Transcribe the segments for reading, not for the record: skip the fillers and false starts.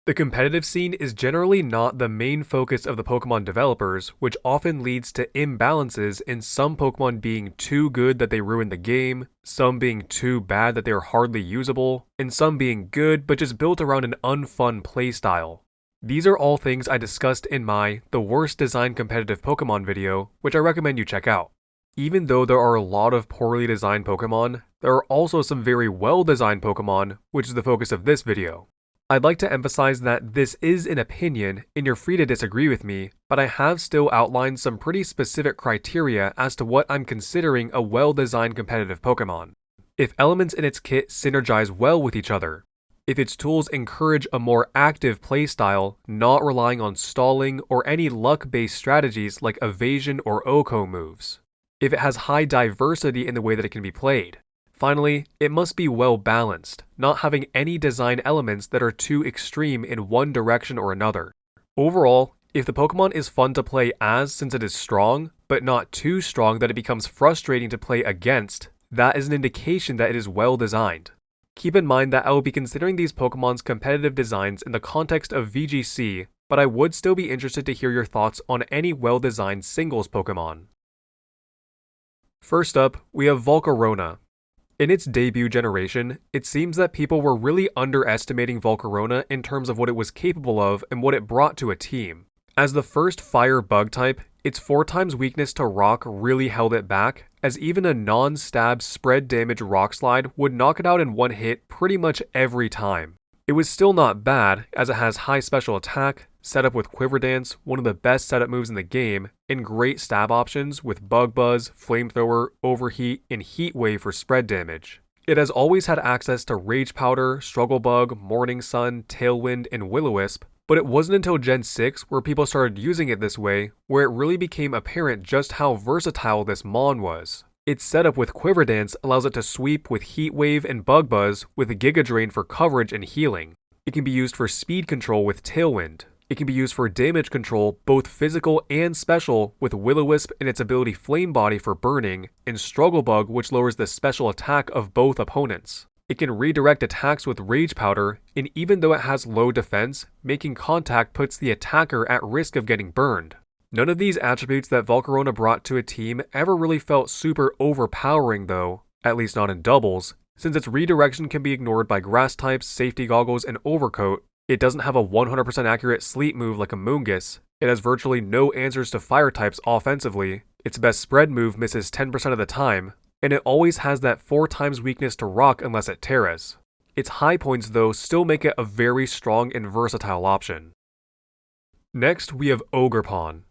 The competitive scene is generally not the main focus of the Pokemon developers, which often leads to imbalances in some Pokemon being too good that they ruin the game, some being too bad that they are hardly usable, and some being good but just built around an unfun playstyle. These are all things I discussed in my The Worst Designed Competitive Pokemon video, which I recommend you check out. Even though there are a lot of poorly designed Pokemon, there are also some very well designed Pokemon, which is the focus of this video. I'd like to emphasize that this is an opinion, and you're free to disagree with me, but I have still outlined some pretty specific criteria as to what I'm considering a well-designed competitive Pokemon. If elements in its kit synergize well with each other, if its tools encourage a more active playstyle, not relying on stalling or any luck-based strategies like evasion or OHKO moves, if it has high diversity in the way that it can be played. Finally, it must be well balanced, not having any design elements that are too extreme in one direction or another. Overall, if the Pokemon is fun to play as since it is strong, but not too strong that it becomes frustrating to play against, that is an indication that it is well designed. Keep in mind that I will be considering these Pokemon's competitive designs in the context of VGC, but I would still be interested to hear your thoughts on any well-designed singles Pokemon. First up, we have Volcarona. In its debut generation, it seems that people were really underestimating Volcarona in terms of what it was capable of and what it brought to a team. As the first fire bug type, its 4x weakness to rock really held it back, as even a non-stab spread damage rock slide would knock it out in one hit pretty much every time. It was still not bad, as it has high special attack, set up with Quiver Dance, one of the best setup moves in the game, and great stab options with Bug Buzz, Flamethrower, Overheat, and Heat Wave for spread damage. It has always had access to Rage Powder, Struggle Bug, Morning Sun, Tailwind, and Will-O-Wisp, but it wasn't until Gen 6 where people started using it this way where it really became apparent just how versatile this Mon was. Its setup with Quiver Dance allows it to sweep with Heat Wave and Bug Buzz with Giga Drain for coverage and healing. It can be used for speed control with Tailwind. It can be used for damage control, both physical and special, with Will-O-Wisp and its ability Flame Body for burning, and Struggle Bug, which lowers the special attack of both opponents. It can redirect attacks with Rage Powder, and even though it has low defense, making contact puts the attacker at risk of getting burned. None of these attributes that Volcarona brought to a team ever really felt super overpowering though, at least not in doubles, since its redirection can be ignored by Grass types, Safety Goggles, and Overcoat. It doesn't have a 100% accurate sleep move like a Moongus, it has virtually no answers to fire types offensively, its best spread move misses 10% of the time, and it always has that 4x weakness to rock unless it terras. Its high points though still make it a very strong and versatile option. Next we have Ogerpon.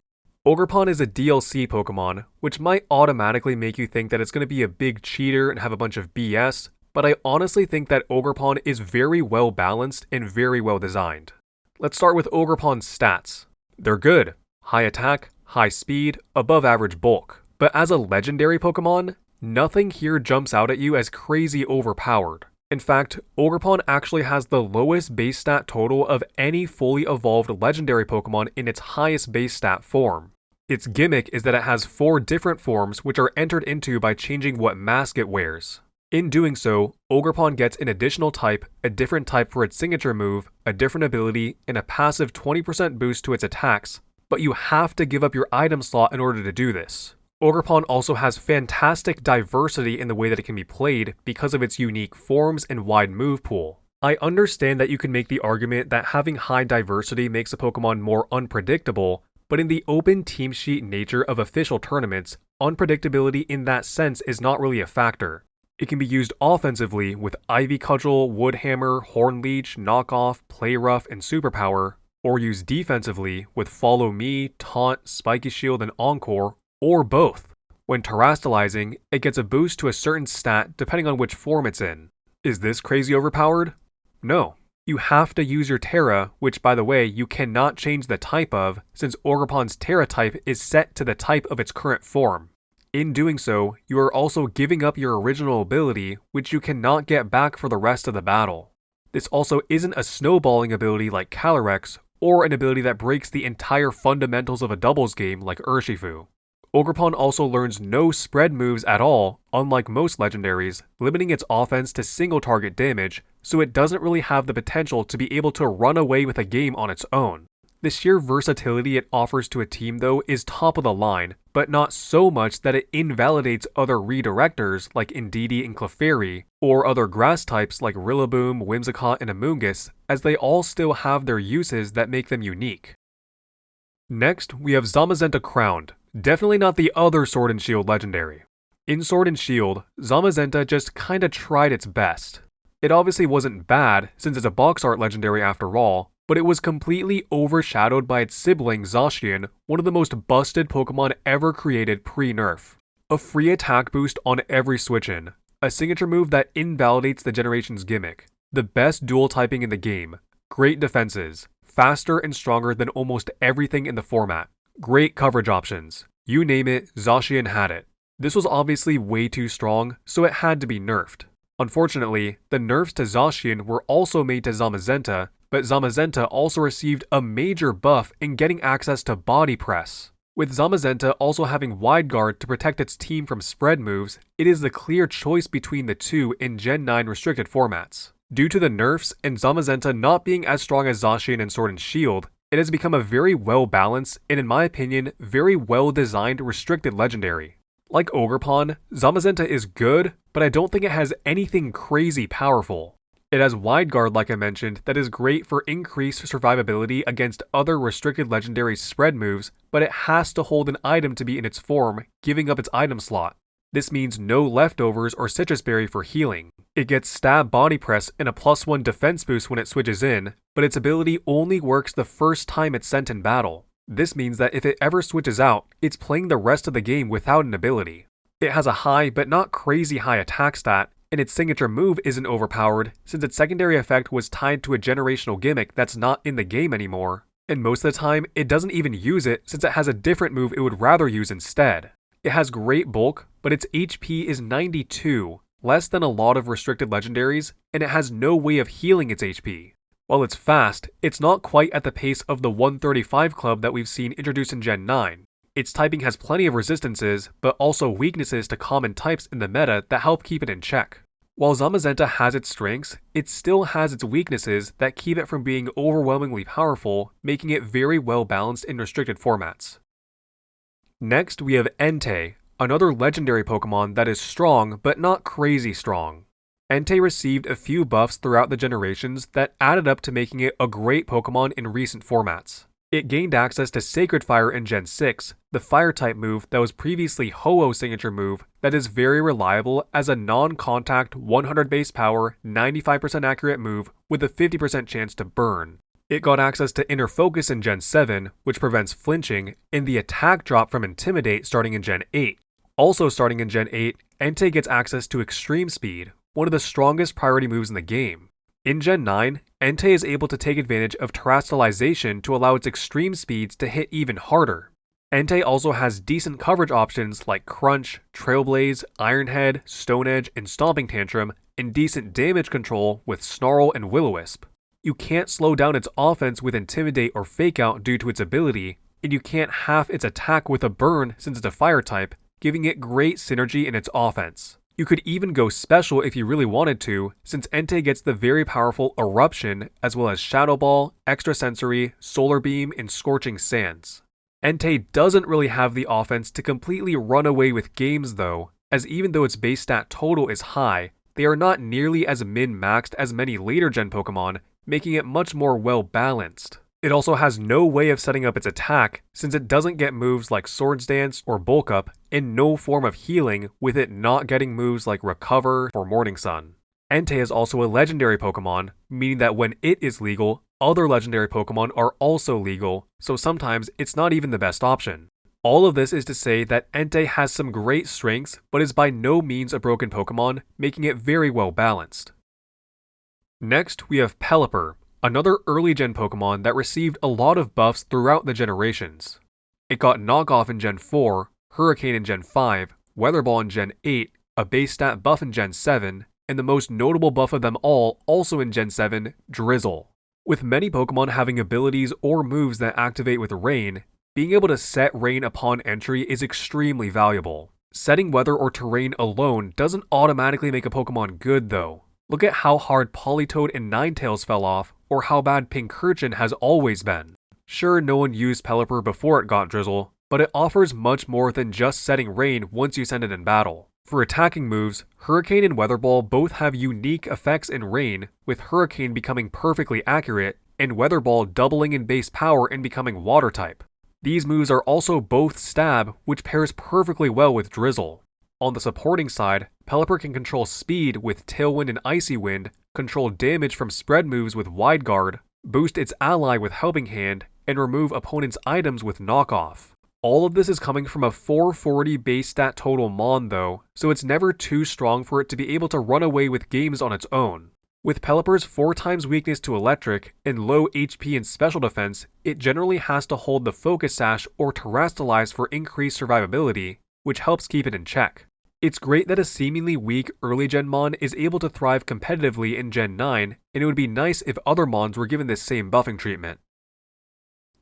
Ogerpon is a DLC Pokemon, which might automatically make you think that it's going to be a big cheater and have a bunch of BS, but I honestly think that Ogerpon is very well balanced and very well designed. Let's start with Ogerpon's stats. They're good. High attack, high speed, above average bulk. But as a legendary Pokemon, nothing here jumps out at you as crazy overpowered. In fact, Ogerpon actually has the lowest base stat total of any fully evolved legendary Pokemon in its highest base stat form. Its gimmick is that it has 4 different forms which are entered into by changing what mask it wears. In doing so, Ogerpon gets an additional type, a different type for its signature move, a different ability, and a passive 20% boost to its attacks, but you have to give up your item slot in order to do this. Ogerpon also has fantastic diversity in the way that it can be played because of its unique forms and wide move pool. I understand that you can make the argument that having high diversity makes a Pokemon more unpredictable, but in the open team sheet nature of official tournaments, unpredictability in that sense is not really a factor. It can be used offensively with Ivy Cudgel, Wood Hammer, Horn Leech, Knockoff, Play Rough, and Superpower, or used defensively with Follow Me, Taunt, Spiky Shield, and Encore, or both. When terastallizing, it gets a boost to a certain stat depending on which form it's in. Is this crazy overpowered? No. You have to use your Terra, which by the way you cannot change the type of, since Ogerpon's Terra type is set to the type of its current form. In doing so, you are also giving up your original ability, which you cannot get back for the rest of the battle. This also isn't a snowballing ability like Calyrex, or an ability that breaks the entire fundamentals of a doubles game like Urshifu. Ogerpon also learns no spread moves at all, unlike most legendaries, limiting its offense to single target damage, so it doesn't really have the potential to be able to run away with a game on its own. The sheer versatility it offers to a team though is top of the line, but not so much that it invalidates other redirectors like Indeedee and Clefairy, or other grass types like Rillaboom, Whimsicott, and Amoonguss, as they all still have their uses that make them unique. Next, we have Zamazenta Crowned. Definitely not the other Sword and Shield legendary. In Sword and Shield, Zamazenta just kinda tried its best. It obviously wasn't bad, since it's a box art legendary after all, but it was completely overshadowed by its sibling Zacian, one of the most busted Pokemon ever created pre-nerf. A free attack boost on every switch-in, a signature move that invalidates the generation's gimmick, the best dual typing in the game, great defenses, faster and stronger than almost everything in the format, great coverage options. You name it, Zacian had it. This was obviously way too strong, so it had to be nerfed. Unfortunately, the nerfs to Zacian were also made to Zamazenta, but Zamazenta also received a major buff in getting access to Body Press. With Zamazenta also having Wide Guard to protect its team from spread moves, it is the clear choice between the two in Gen 9 restricted formats. Due to the nerfs and Zamazenta not being as strong as Zacian and Sword and Shield, it has become a very well-balanced and, in my opinion, very well-designed restricted legendary. Like Ogerpon, Zamazenta is good, but I don't think it has anything crazy powerful. It has Wide Guard, like I mentioned, that is great for increased survivability against other restricted legendary spread moves, but it has to hold an item to be in its form, giving up its item slot. This means no leftovers or Citrus Berry for healing. It gets Stab Body Press and a +1 defense boost when it switches in, but its ability only works the first time it's sent in battle. This means that if it ever switches out, it's playing the rest of the game without an ability. It has a high but not crazy high attack stat, and its signature move isn't overpowered since its secondary effect was tied to a generational gimmick that's not in the game anymore, and most of the time it doesn't even use it since it has a different move it would rather use instead. It has great bulk, but its HP is 92, less than a lot of restricted legendaries, and it has no way of healing its HP. While it's fast, it's not quite at the pace of the 135 club that we've seen introduced in Gen 9. Its typing has plenty of resistances, but also weaknesses to common types in the meta that help keep it in check. While Zamazenta has its strengths, it still has its weaknesses that keep it from being overwhelmingly powerful, making it very well balanced in restricted formats. Next, we have Entei, another legendary Pokemon that is strong but not crazy strong. Entei received a few buffs throughout the generations that added up to making it a great Pokemon in recent formats. It gained access to Sacred Fire in Gen 6, the Fire-type move that was previously Ho-Oh's signature move that is very reliable as a non-contact 100 base power, 95% accurate move with a 50% chance to burn. It got access to Inner Focus in Gen 7, which prevents flinching, and the attack drop from Intimidate starting in Gen 8. Also starting in Gen 8, Entei gets access to Extreme Speed, one of the strongest priority moves in the game. In Gen 9, Entei is able to take advantage of Terastallization to allow its extreme speeds to hit even harder. Entei also has decent coverage options like Crunch, Trailblaze, Iron Head, Stone Edge, and Stomping Tantrum, and decent damage control with Snarl and Will-O-Wisp. You can't slow down its offense with Intimidate or Fake Out due to its ability, and you can't half its attack with a Burn since it's a fire type, giving it great synergy in its offense. You could even go special if you really wanted to, since Entei gets the very powerful Eruption, as well as Shadow Ball, Extrasensory, Solar Beam, and Scorching Sands. Entei doesn't really have the offense to completely run away with games though, as even though its base stat total is high, they are not nearly as min-maxed as many later gen Pokemon, making it much more well-balanced. It also has no way of setting up its attack, since it doesn't get moves like Swords Dance or Bulk Up, and no form of healing, with it not getting moves like Recover or Morning Sun. Entei is also a legendary Pokemon, meaning that when it is legal, other legendary Pokemon are also legal, so sometimes it's not even the best option. All of this is to say that Entei has some great strengths, but is by no means a broken Pokemon, making it very well balanced. Next, we have Pelipper, another early gen Pokemon that received a lot of buffs throughout the generations. It got Knockoff in Gen 4, Hurricane in Gen 5, Weather Ball in Gen 8, a base stat buff in Gen 7, and the most notable buff of them all, also in Gen 7, Drizzle. With many Pokemon having abilities or moves that activate with Rain, Being able to set rain upon entry is extremely valuable. Setting weather or terrain alone doesn't automatically make a Pokemon good though. Look at how hard Politoed and Ninetales fell off, or how bad Pincurchin has always been. Sure, no one used Pelipper before it got Drizzle, but it offers much more than just setting rain once you send it in battle. For attacking moves, Hurricane and Weather Ball both have unique effects in rain, with Hurricane becoming perfectly accurate, and Weather Ball doubling in base power and becoming Water type. These moves are also both Stab, which pairs perfectly well with Drizzle. On the supporting side, Pelipper can control speed with Tailwind and Icy Wind, control damage from spread moves with Wide Guard, boost its ally with Helping Hand, and remove opponents' items with Knockoff. All of this is coming from a 440 base stat total Mon though, so it's never too strong for it to be able to run away with games on its own. With Pelipper's 4x weakness to Electric and low HP and special defense, it generally has to hold the Focus Sash or Terrastalize for increased survivability, which helps keep it in check. It's great that a seemingly weak early Gen Mon is able to thrive competitively in Gen 9, and it would be nice if other Mons were given this same buffing treatment.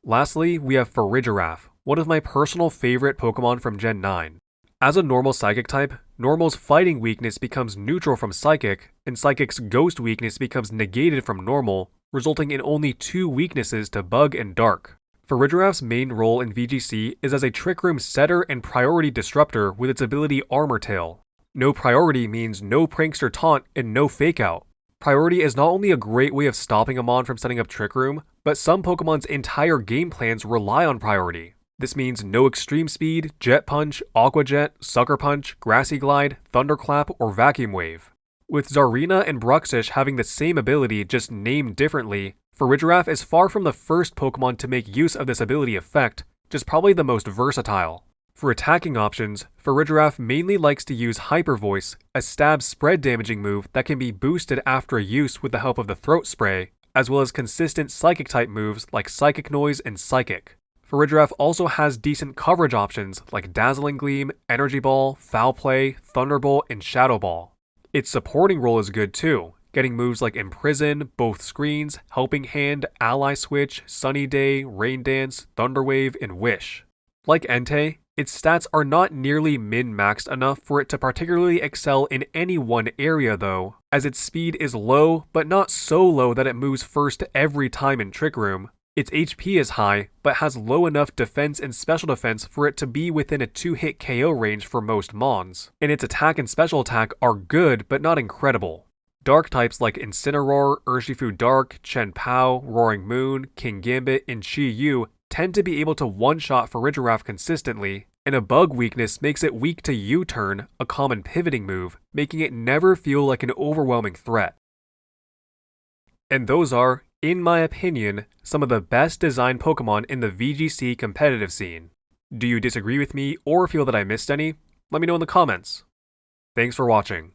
Lastly, we have Farigiraf, one of my personal favorite Pokemon from Gen 9. As a normal Psychic type, Normal's fighting weakness becomes neutral from Psychic, and Psychic's ghost weakness becomes negated from Normal, resulting in only 2 weaknesses to Bug and Dark. Farigiraf's main role in VGC is as a Trick Room setter and priority disruptor with its ability Armor Tail. No priority means no Prankster Taunt and no Fake Out. Priority is not only a great way of stopping a Mon from setting up Trick Room, but some Pokemon's entire game plans rely on priority. This means no Extreme Speed, Jet Punch, Aqua Jet, Sucker Punch, Grassy Glide, Thunderclap, or Vacuum Wave. With Zarina and Bruxish having the same ability just named differently, Farigiraf is far from the first Pokemon to make use of this ability effect, just probably the most versatile. For attacking options, Farigiraf mainly likes to use Hyper Voice, a stab spread damaging move that can be boosted after a use with the help of the Throat Spray, as well as consistent Psychic type moves like Psychic Noise and Psychic. Farigiraf also has decent coverage options like Dazzling Gleam, Energy Ball, Foul Play, Thunderbolt, and Shadow Ball. Its supporting role is good too, getting moves like Imprison, Both Screens, Helping Hand, Ally Switch, Sunny Day, Rain Dance, Thunder Wave, and Wish. Like Entei, its stats are not nearly min-maxed enough for it to particularly excel in any one area though, as its speed is low but not so low that it moves first every time in Trick Room. Its HP is high, but has low enough defense and special defense for it to be within a 2-hit KO range for most Mons, and its attack and special attack are good but not incredible. Dark types like Incineroar, Urshifu Dark, Chien-Pao, Roaring Moon, King Gambit, and Chi-Yu tend to be able to one-shot Farigiraf consistently, and a Bug weakness makes it weak to U-Turn, a common pivoting move, making it never feel like an overwhelming threat. And those are, in my opinion, some of the best designed Pokemon in the VGC competitive scene. Do you disagree with me or feel that I missed any? Let me know in the comments. Thanks for watching.